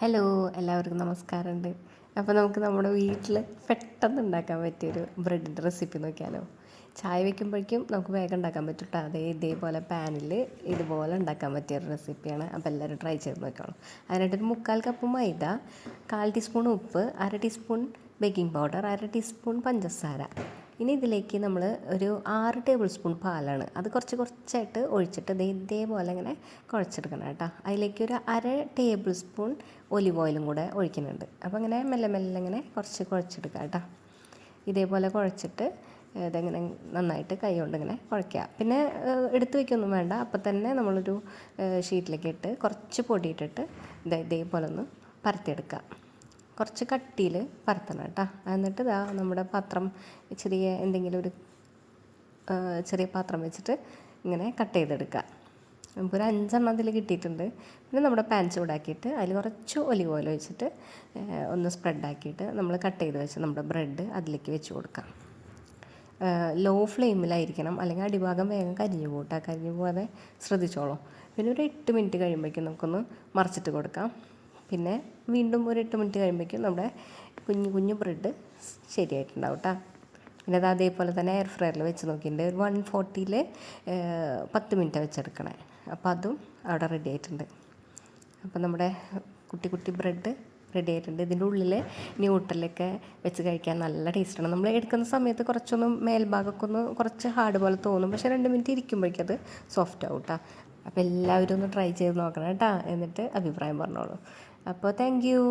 Hello, എല്ലാവർക്കും നമസ്കാരമുണ്ട്. അപ്പോൾ നമുക്ക് നമ്മുടെ വീട്ടിൽ പെട്ടെന്ന് ഉണ്ടാക്കാൻ പറ്റിയൊരു ബ്രെഡിൻ്റെ റെസിപ്പി നോക്കിയാലോ. ചായ വയ്ക്കുമ്പോഴേക്കും നമുക്ക് വേഗം ഉണ്ടാക്കാൻ പറ്റും കേട്ടോ. ഇതേപോലെ പാനിൽ ഇതുപോലെ ഉണ്ടാക്കാൻ പറ്റിയൊരു റെസിപ്പിയാണ്. അപ്പോൾ എല്ലാവരും ട്രൈ ചെയ്ത് നോക്കണം. അതിനായിട്ടൊരു 3/4 കപ്പ് മൈദ, 1/4 ടീസ്പൂൺ ഉപ്പ്, 1/2 ടീസ്പൂൺ ബേക്കിംഗ് പൗഡർ, 1/2 ടീസ്പൂൺ പഞ്ചസാര. ഇനി ഇതിലേക്ക് നമ്മൾ ഒരു 6 ടേബിൾ സ്പൂൺ പാലാണ്, അത് കുറച്ചായിട്ട് ഒഴിച്ചിട്ട് ഇതേപോലെ ഇങ്ങനെ കുഴച്ചെടുക്കണം കേട്ടോ. അതിലേക്ക് ഒരു 1/2 ടേബിൾ സ്പൂൺ ഒലിവ് ഓയിലും കൂടെ ഒഴിക്കുന്നുണ്ട്. അപ്പോൾ ഇങ്ങനെ മെല്ലെ മെല്ലെ ഇങ്ങനെ കുറച്ച് കുഴച്ചെടുക്കുക കേട്ടോ. ഇതേപോലെ കുഴച്ചിട്ട് ഇതെങ്ങനെ നന്നായിട്ട് കൈ കൊണ്ട് ഇങ്ങനെ കുഴയ്ക്കുക. പിന്നെ എടുത്ത് വയ്ക്കൊന്നും വേണ്ട, അപ്പം തന്നെ നമ്മളൊരു ഷീറ്റിലേക്ക് ഇട്ട് കുറച്ച് പൊടിയിട്ടിട്ട് ഇതേപോലെ ഒന്ന് പരത്തിയെടുക്കുക. കുറച്ച് കട്ടിയിൽ പരത്തണം കേട്ടോ. എന്നിട്ട് നമ്മുടെ പാത്രം എന്തെങ്കിലും ഒരു ചെറിയ പാത്രം വെച്ചിട്ട് ഇങ്ങനെ കട്ട് ചെയ്തെടുക്കുക. നമുക്കൊരു 5 അതിൽ കിട്ടിയിട്ടുണ്ട്. പിന്നെ നമ്മുടെ പാൻ ചൂടാക്കിയിട്ട് അതിൽ കുറച്ച് ഒലിവ് ഓയിൽ ഒഴിച്ചിട്ട് ഒന്ന് സ്പ്രെഡാക്കിയിട്ട് നമ്മൾ കട്ട് ചെയ്ത് വെച്ച് നമ്മുടെ ബ്രെഡ് അതിലേക്ക് വെച്ച് കൊടുക്കാം. ലോ ഫ്ലെയിമിലായിരിക്കണം, അല്ലെങ്കിൽ അടിഭാഗം വേഗം കരിഞ്ഞു പോട്ടാ. കരിഞ്ഞു പോകാതെ ശ്രദ്ധിച്ചോളൂ. പിന്നെ ഒരു 8 മിനിറ്റ് കഴിയുമ്പോഴേക്കും നമുക്കൊന്ന് മറിച്ചിട്ട് കൊടുക്കാം. പിന്നെ വീണ്ടും ഒരു 8 മിനിറ്റ് കഴിയുമ്പോഴേക്കും നമ്മുടെ കുഞ്ഞു ബ്രെഡ് ശരിയായിട്ടുണ്ടാവും കേട്ടോ. പിന്നെ അത് അതേപോലെ തന്നെ എയർ ഫ്രയറിൽ വെച്ച് നോക്കിയിട്ടുണ്ട്. ഒരു 140-ൽ 10 മിനിറ്റ് വെച്ചെടുക്കണേ. അപ്പോൾ അതും അവിടെ റെഡി ആയിട്ടുണ്ട്. അപ്പോൾ നമ്മുടെ കുട്ടി ബ്രെഡ് റെഡി ആയിട്ടുണ്ട്. ഇതിൻ്റെ ഉള്ളിൽ ന്യൂട്രലൊക്കെ വെച്ച് കഴിക്കാൻ നല്ല ടേസ്റ്റാണ്. നമ്മൾ എടുക്കുന്ന സമയത്ത് കുറച്ചൊന്നും മേൽഭാഗമൊക്കെ ഒന്ന് കുറച്ച് ഹാർഡ് പോലെ തോന്നും, പക്ഷേ 2 മിനിറ്റ് ഇരിക്കുമ്പോഴേക്കും അത് സോഫ്റ്റ് ആവും കേട്ടോ. അപ്പോൾ എല്ലാവരും ഒന്ന് ട്രൈ ചെയ്ത് നോക്കണം കേട്ടോ. എന്നിട്ട് അഭിപ്രായം പറഞ്ഞോളൂ. അപ്പോൾ താങ്ക് യു.